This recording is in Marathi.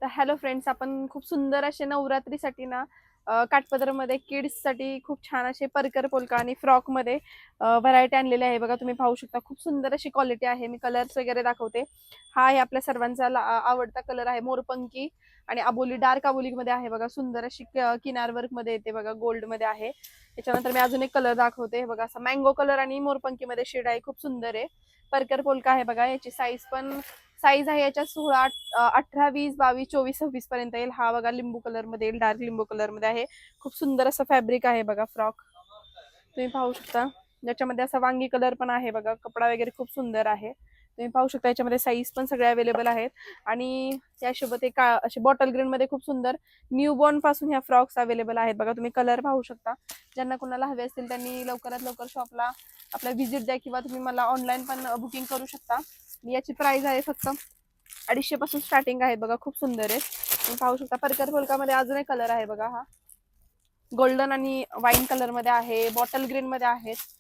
तर हॅलो फ्रेंड्स, आपण खूप सुंदर असे नवरात्रीसाठी ना काठपदरमध्ये किड्ससाठी खूप छान असे परकर पोलका आणि फ्रॉकमध्ये व्हरायटी आणलेली आहे. बघा, तुम्ही पाहू शकता. खूप सुंदर अशी क्वालिटी आहे. मी कलर्स वगैरे दाखवते. हा आहे आपल्या सर्वांचा आवडता कलर आहे मोरपंकी आणि अबोली, डार्क अबोलीमध्ये आहे. बघा, सुंदर अशी किनार वर्क मध्ये येते. बघा, गोल्ड मध्ये आहे. त्याच्यानंतर मी अजून एक कलर दाखवते. बघा, असा मँगो कलर आणि मोरपंकी मध्ये शेड आहे. खूप सुंदर आहे. परकर पोलका आहे. बघा, याची साईज आहे याच्या 16, 18, 20, 22, 24, 26 पर्यंत येईल. हा बघा, लिंबू कलर मध्ये येईल. डार्क लिंबू कलर मध्ये आहे. खूप सुंदर असं फॅब्रिक आहे. बघा, फ्रॉक तुम्ही पाहू शकता. याच्यामध्ये असा वांगी कलर पण आहे. बघा, कपडा वगैरे खूप सुंदर आहे. तुम्ही पाहू शकता. याच्यामध्ये साईज पण सगळे अवेलेबल आहेत. आणि त्यासोबत एक असे बॉटल ग्रीन मध्ये खूप सुंदर न्यू बॉर्न पासून ह्या फ्रॉक्स अवेलेबल आहेत. बघा, तुम्ही कलर पाहू शकता. ज्यांना कोणाला हवे असतील त्यांनी लवकरात लवकर शॉपला आपला व्हिजिट द्या, किंवा तुम्ही मला ऑनलाईन पण बुकिंग करू शकता. याची प्राइस आहे फक्त 250 पासून स्टार्टिंग आहे. बघा, खूप सुंदर आहे. तुम्ही पाहू शकता. परकर पोलकामध्ये अजून एक कलर आहे. बघा, हा गोल्डन आणि वाईन कलर मध्ये आहे. बॉटल ग्रीन मध्ये आहे.